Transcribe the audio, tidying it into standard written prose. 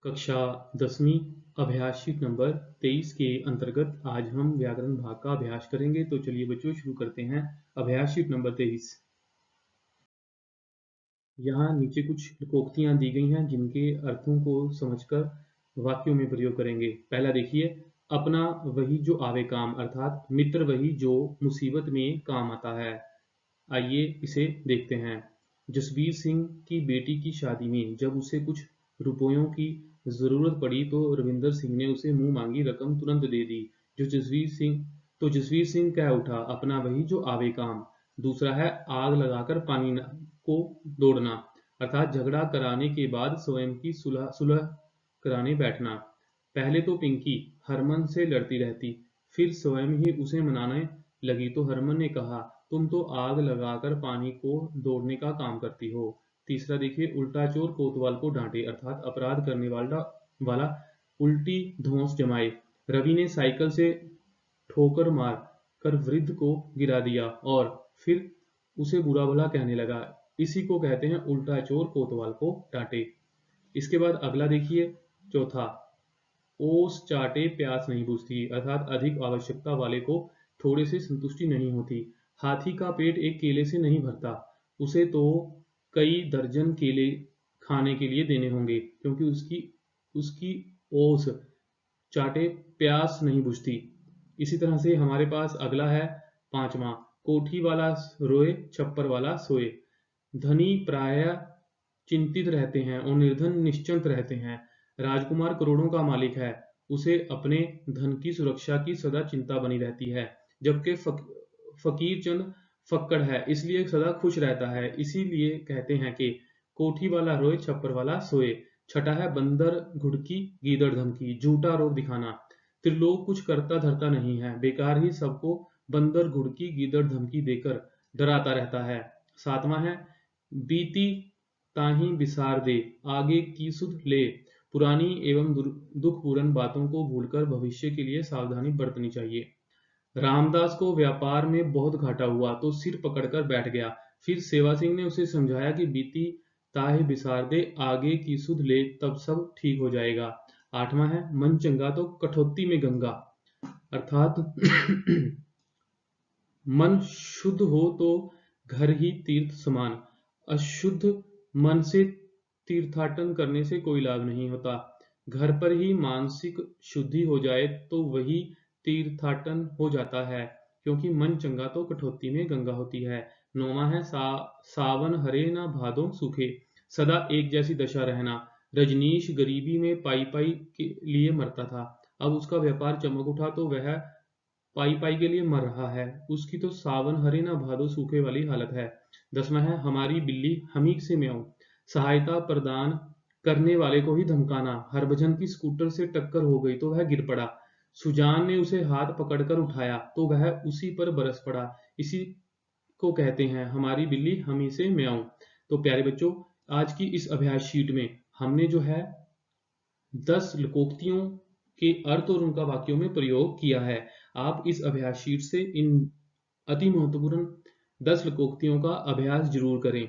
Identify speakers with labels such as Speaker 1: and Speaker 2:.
Speaker 1: कक्षा 10वीं अभ्यास शीट नंबर 23 के अंतर्गत आज हम व्याकरण भाग का अभ्यास करेंगे। तो चलिए बच्चों शुरू करते हैं अभ्यास शीट नंबर 23। यहाँ नीचे कुछ लोकोक्तियां दी गई हैं जिनके अर्थों को समझकर वाक्यों में प्रयोग करेंगे। पहला देखिए, अपना वही जो आवे काम, अर्थात मित्र वही जो मुसीबत में काम आता है। आइए इसे देखते हैं। जसबीर सिंह की बेटी की शादी में जब उसे कुछ रुपयों की जरूरत पड़ी तो रविंदर सिंह ने उसे मुंह मांगी रकम तुरंत दे दी। जसवीर सिंह कह उठा, अपना वही जो आवे काम। दूसरा है आग लगाकर पानी को दौड़ना, अर्थात झगड़ा कराने के बाद स्वयं की सुलह कराने बैठना। पहले तो पिंकी हरमन से लड़ती रहती, फिर स्वयं ही उसे मनाने लगी तो हरमन ने कहा, तुम तो आग लगाकर पानी को दौड़ने का काम करती हो। तीसरा देखिए, उल्टा चोर कोतवाल को डांटे, अर्थात अपराध करने वाला उल्टी धौंस जमाए। रवि ने साइकिल से ठोकर मार कर वृद्ध को गिरा दिया और फिर उसे बुरा भला कहने लगा। इसी को कहते हैं उल्टा चोर कोतवाल को डांटे। इसके बाद अगला देखिए, चौथा, ओस चाटे प्यास नहीं बुझती, अर्थात अधिक आवश्यकता वाले को थोड़े से संतुष्टि नहीं होती। हाथी का पेट एक केले से नहीं भरता, उसे तो कई दर्जन केले खाने के लिए देने होंगे, क्योंकि उसकी ओस चाटे प्यास नहीं बुझती। इसी तरह से हमारे पास अगला है पांचवा, कोठी वाला रोए छप्पर वाला सोए। धनी प्रायः चिंतित रहते हैं और निर्धन निश्चिंत रहते हैं। राजकुमार करोड़ों का मालिक है, उसे अपने धन की सुरक्षा की सदा चिंता बनी रहती है, जबकि फकीर चंद फक्कड़ है, इसलिए सदा खुश रहता है। इसीलिए कहते हैं कि कोठी वाला रोए छप्पर वाला सोए। छठा है बंदर घुड़की गीदड़ धमकी, झूठा रोग दिखाना। त्रिलोक कुछ करता धरता नहीं है, बेकार ही सबको बंदर घुड़की गीदड़ धमकी देकर डराता रहता है। सातवां है बीती ताही बिसार दे, आगे की सुध ले। पुरानी एवं दुखपूर्ण बातों को भूलकर भविष्य के लिए सावधानी बरतनी चाहिए। रामदास को व्यापार में बहुत घाटा हुआ तो सिर पकड़कर बैठ गया। फिर सेवा सिंह ने उसे समझाया कि बीती ताहे बिसार दे, आगे की सुध ले, तब सब ठीक हो जाएगा। आठवां है मन चंगा तो कठौती में गंगा, अर्थात मन शुद्ध हो तो घर ही तीर्थ समान। अशुद्ध मन से तीर्थाटन करने से कोई लाभ नहीं होता। घर पर ही मानसिक शुद्धि हो जाए तो वही तीर्थाटन हो जाता है, क्योंकि मन चंगा तो कठौती में गंगा होती है। नौवां है सावन हरे ना भादो सूखे, सदा एक जैसी दशा रहना। रजनीश गरीबी में पाई पाई के लिए मरता था, अब उसका व्यापार चमक उठा तो वह पाई पाई के लिए मर रहा है। उसकी तो सावन हरे ना भादो सूखे वाली हालत है। 10वां है हमारी बिल्ली हमी से म्याऊं, सहायता प्रदान करने वाले को ही धमकाना। हरभजन की स्कूटर से टक्कर हो गई तो वह गिर पड़ा, सुजान ने उसे हाथ पकड़कर उठाया तो वह उसी पर बरस पड़ा। इसी को कहते हैं हमारी बिल्ली हमी से म्याऊं। तो प्यारे बच्चों, आज की इस अभ्यास शीट में हमने जो है 10 लोकोक्तियों के अर्थ और उनका वाक्यों में प्रयोग किया है। आप इस अभ्यास शीट से इन अति महत्वपूर्ण 10 लोकोक्तियों का अभ्यास जरूर करें।